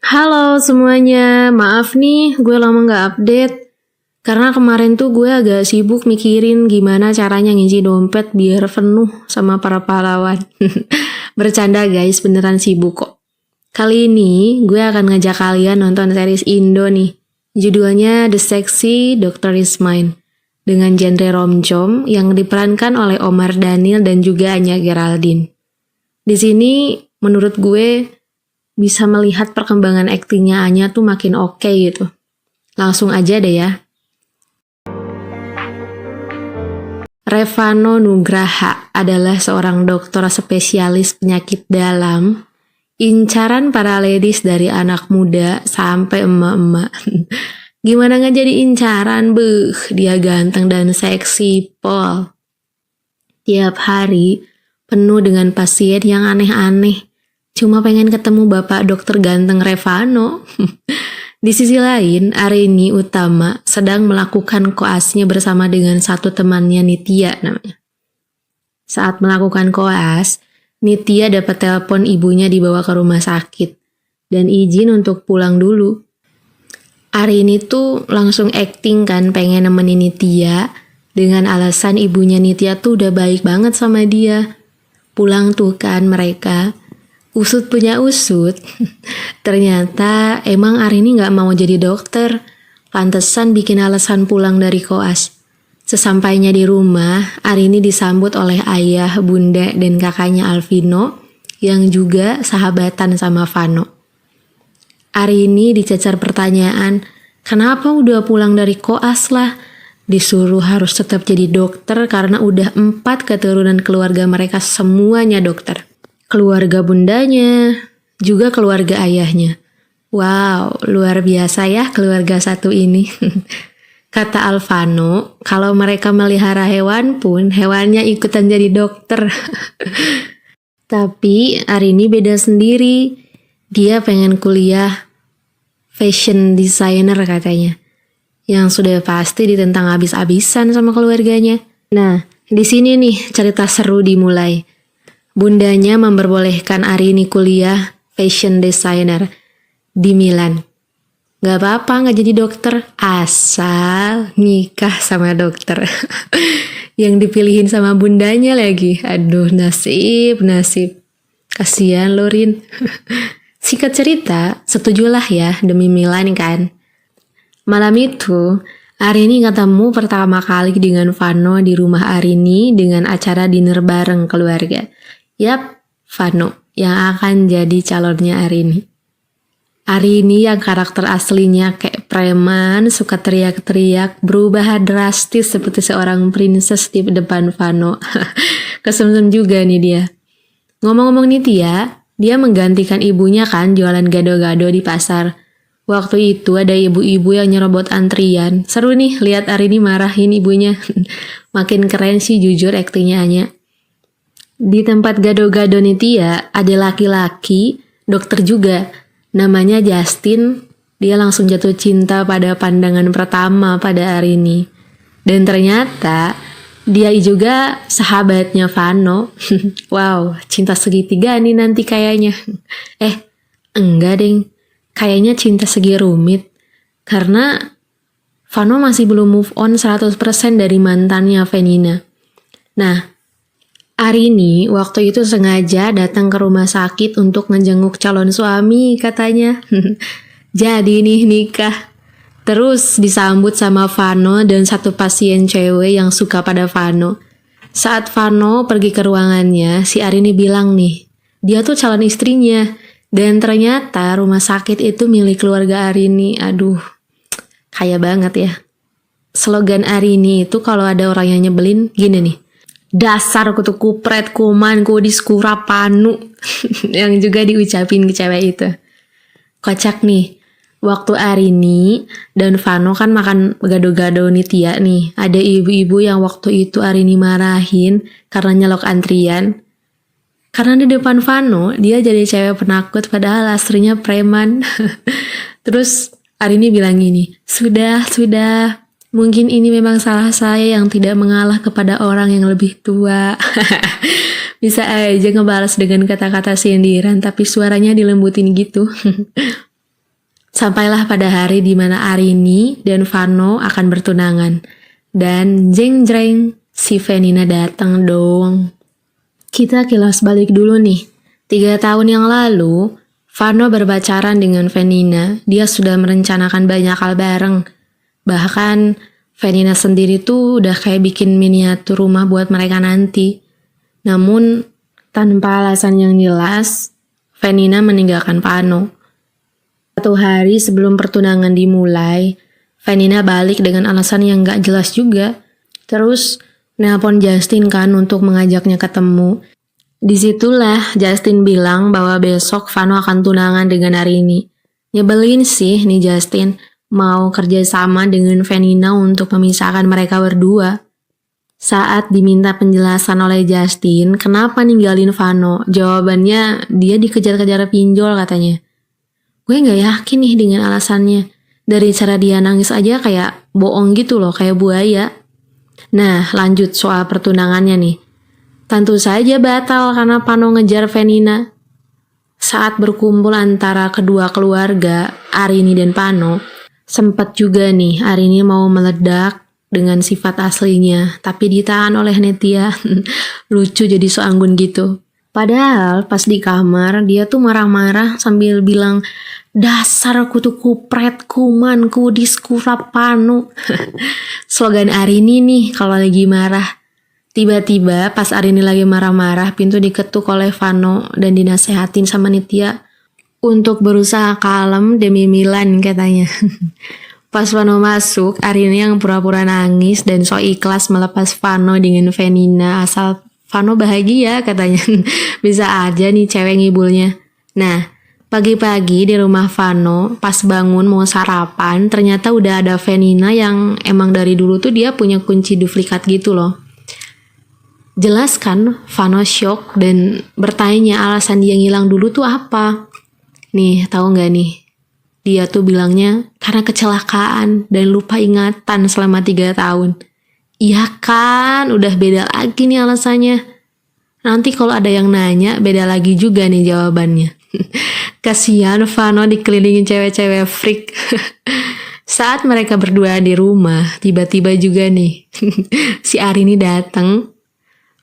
Halo semuanya, maaf nih gue lama gak update. Karena kemarin tuh gue agak sibuk mikirin gimana caranya ngisi dompet biar penuh sama para pahlawan. Bercanda guys, beneran sibuk kok. Kali ini gue akan ngajak kalian nonton series Indo nih. Judulnya The Sexy Doctor Is Mine. Dengan genre romcom yang diperankan oleh Omar Daniel dan juga Anya Geraldine. Di sini menurut gue bisa melihat perkembangan aktingnya Anya tuh makin oke gitu. Langsung aja deh ya. Revano Nugraha adalah seorang dokter spesialis penyakit dalam, incaran para ladies dari anak muda sampai emak-emak. Gimana gak jadi incaran, dia ganteng dan seksi, pol. Tiap hari penuh dengan pasien yang aneh-aneh. Cuma pengen ketemu bapak dokter ganteng Revano. Di sisi lain, Arini Utama sedang melakukan koasnya bersama dengan satu temannya Nitya namanya. Saat melakukan koas, Nitya dapat telepon ibunya dibawa ke rumah sakit dan izin untuk pulang dulu. Arini tuh langsung acting kan pengen nemenin Nitya dengan alasan ibunya Nitya tuh udah baik banget sama dia. Pulang tuh kan mereka. Usut punya usut. Ternyata emang Arini gak mau jadi dokter. Pantesan bikin alasan pulang dari koas. Sesampainya di rumah, Arini disambut oleh ayah, bunda, dan kakaknya Alvino yang juga sahabatan sama Vano. Arini dicecar pertanyaan, kenapa udah pulang dari koas lah? Disuruh harus tetap jadi dokter karena udah 4 keturunan keluarga mereka semuanya dokter. Keluarga bundanya, juga keluarga ayahnya. Wow, luar biasa ya keluarga satu ini. Kata Alvano, kalau mereka melihara hewan pun, hewannya ikutan jadi dokter. Tapi Arini beda sendiri. Dia pengen kuliah fashion designer katanya. Yang sudah pasti ditentang habis-habisan sama keluarganya. Nah, di sini nih cerita seru dimulai. Bundanya memperbolehkan Arini kuliah fashion designer di Milan. Gak apa-apa gak jadi dokter, asal nikah sama dokter. Yang dipilihin sama bundanya lagi. Aduh, nasib. Kasian lo, Rin. Singkat cerita, setujulah ya demi Milan kan. Malam itu, Arini ketemu pertama kali dengan Vano di rumah Arini dengan acara dinner bareng keluarga. Yap, Vano yang akan jadi calonnya Arini. Arini yang karakter aslinya kayak preman, suka teriak-teriak, berubah drastis seperti seorang princess di depan Vano. Kesemsem juga nih dia. Ngomong-ngomong Nitya, dia menggantikan ibunya kan jualan gado-gado di pasar. Waktu itu ada ibu-ibu yang nyerobot antrian. Seru nih lihat Arini marahin ibunya. Makin keren sih jujur aktingnya Anya. Di tempat gado-gado Nitya ada laki-laki, dokter juga. Namanya Justin. Dia langsung jatuh cinta pada pandangan pertama pada Arini. Dan ternyata dia juga sahabatnya Vano. Wow, cinta segitiga nih nanti kayaknya. Enggak deng. Kayaknya cinta segi rumit. Karena Vano masih belum move on 100% dari mantannya Venina. Nah, Arini waktu itu sengaja datang ke rumah sakit untuk ngejenguk calon suami katanya. Jadi nih nikah. Terus disambut sama Vano dan satu pasien cewek yang suka pada Vano. Saat Vano pergi ke ruangannya, si Arini bilang nih, dia tuh calon istrinya. Dan ternyata rumah sakit itu milik keluarga Arini. Aduh, kaya banget ya. Slogan Arini itu kalau ada orang yang nyebelin gini nih. Dasar kutu kupret kuman kudis kurapanu. Yang juga diucapin ke cewek itu. Kocak nih. Waktu Arini dan Vano kan makan gado-gado Nitya nih. Ada ibu-ibu yang waktu itu Arini marahin karena nyelok antrian. Karena di depan Vano, dia jadi cewek penakut padahal aslinya preman. Terus Arini bilang gini, sudah, mungkin ini memang salah saya yang tidak mengalah kepada orang yang lebih tua. Bisa aja ngebalas dengan kata-kata sindiran, tapi suaranya dilembutin gitu. Sampailah pada hari di mana Arini dan Vano akan bertunangan. Dan jeng jreng, si Fenina datang dong. Kita kilas balik dulu nih. 3 tahun yang lalu, Vano berpacaran dengan Fenina. Dia sudah merencanakan banyak hal bareng. Bahkan Fenina sendiri tuh udah kayak bikin miniatur rumah buat mereka nanti. Namun, tanpa alasan yang jelas, Fenina meninggalkan Vano. 1 hari sebelum pertunangan dimulai, Fenina balik dengan alasan yang gak jelas juga. Terus, nelpon Justin kan untuk mengajaknya ketemu. Disitulah Justin bilang bahwa besok Vano akan tunangan dengan Arini. Nyebelin sih nih Justin, mau kerja sama dengan Fenina untuk memisahkan mereka berdua. Saat diminta penjelasan oleh Justin, kenapa ninggalin Vano? Jawabannya, dia dikejar-kejar pinjol katanya. Gue gak yakin nih dengan alasannya. Dari cara dia nangis aja kayak bohong gitu loh, kayak buaya. Nah, lanjut soal pertunangannya nih. Tentu saja batal karena Vano ngejar Fenina. Saat berkumpul antara kedua keluarga, Arini dan Vano, sempat juga nih Arini mau meledak dengan sifat aslinya, tapi ditahan oleh Netia. Lucu jadi so anggun gitu. Padahal pas di kamar, dia tuh marah-marah sambil bilang, dasar kutu kupret, kuman, kudis, kurap, Vano. Slogan Arini nih kalau lagi marah. Tiba-tiba pas Arini lagi marah-marah, pintu diketuk oleh Vano dan dinasehatin sama Nitya untuk berusaha kalem demi Milan katanya. Pas Vano masuk, Arini yang pura-pura nangis dan so ikhlas melepas Vano dengan Fenina asal Vano bahagia katanya. Bisa aja nih cewek ngibulnya. Nah, pagi-pagi di rumah Vano, pas bangun mau sarapan, ternyata udah ada Fenina yang emang dari dulu tuh dia punya kunci duplikat gitu loh. Jelas kan, Vano shock dan bertanya alasan dia ngilang dulu tuh apa. Nih, tahu nggak nih? Dia tuh bilangnya karena kecelakaan dan lupa ingatan selama 3 tahun. Iya kan, udah beda lagi nih alasannya. Nanti kalau ada yang nanya, beda lagi juga nih jawabannya. Kasihan Vano dikelilingin cewek-cewek freak. Saat mereka berdua di rumah, tiba-tiba juga nih, si Arini datang.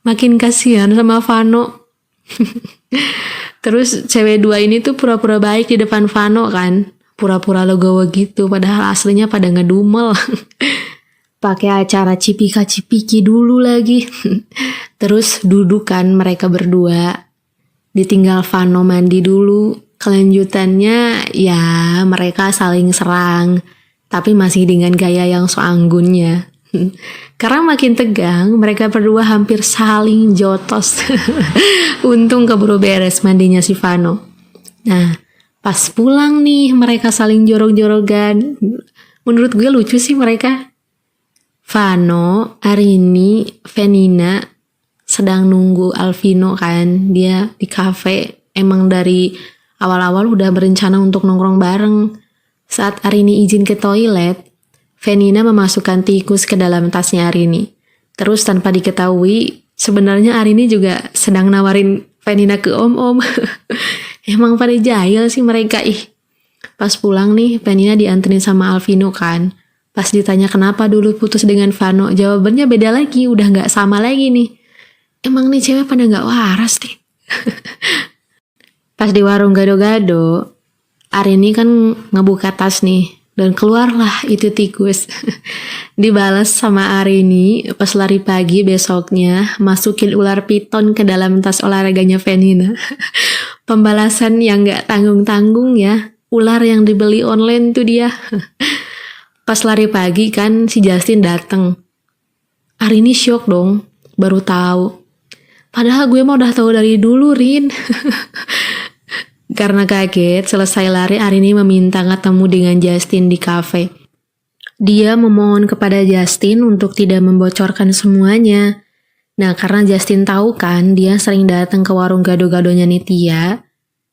Makin kasihan sama Vano. Terus cewek 2 ini tuh pura-pura baik di depan Vano kan. Pura-pura legowo gitu, padahal aslinya pada ngedumel. Pakai acara cipika-cipiki dulu lagi. Terus duduk kan mereka berdua. Ditinggal Vano mandi dulu. Kelanjutannya ya mereka saling serang. Tapi masih dengan gaya yang so anggunnya. Karena makin tegang, mereka berdua hampir saling jotos. Untung keburu beres mandinya si Vano. Nah, pas pulang nih mereka saling jorok-jorokan. Menurut gue lucu sih mereka. Vano, Arini, Fenina sedang nunggu Alvino kan. Dia di kafe. Emang dari awal-awal udah berencana untuk nongkrong bareng. Saat Arini izin ke toilet, Fenina memasukkan tikus ke dalam tasnya Arini. Terus tanpa diketahui, sebenarnya Arini juga sedang nawarin Fenina ke om-om. Emang pada jahil sih mereka ih. Pas pulang nih, Fenina dianterin sama Alvino kan. Pas ditanya kenapa dulu putus dengan Vano, jawabannya beda lagi, udah gak sama lagi nih. Emang nih cewek pada gak waras nih. Pas di warung gado-gado, Arini kan ngebuka tas nih. Dan keluarlah itu tikus. Dibalas sama Arini pas lari pagi besoknya masukin ular piton ke dalam tas olahraganya Fenina. Pembalasan yang gak tanggung-tanggung ya. Ular yang dibeli online tuh dia. Pas lari pagi kan si Justin dateng. Arini shock dong. Baru tahu. Padahal gue mah udah tahu dari dulu Rin. Karena kaget, selesai lari Arini meminta ketemu dengan Justin di kafe. Dia memohon kepada Justin untuk tidak membocorkan semuanya. Nah, karena Justin tahu kan, dia sering datang ke warung gado-gadonya Nitya.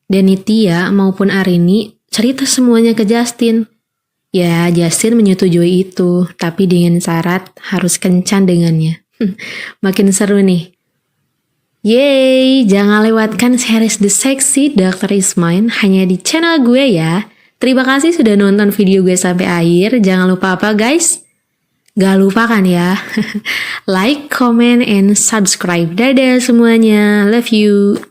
Dan Nitya maupun Arini cerita semuanya ke Justin. Ya, Justin menyetujui itu, tapi dengan syarat harus kencan dengannya. Makin seru nih. Yeay, jangan lewatkan series The Sexy Doctor Is Mine hanya di channel gue ya. Terima kasih sudah nonton video gue sampai akhir. Jangan lupa apa guys? Gak lupa kan ya? Like, comment, and subscribe. Dadah semuanya. Love you.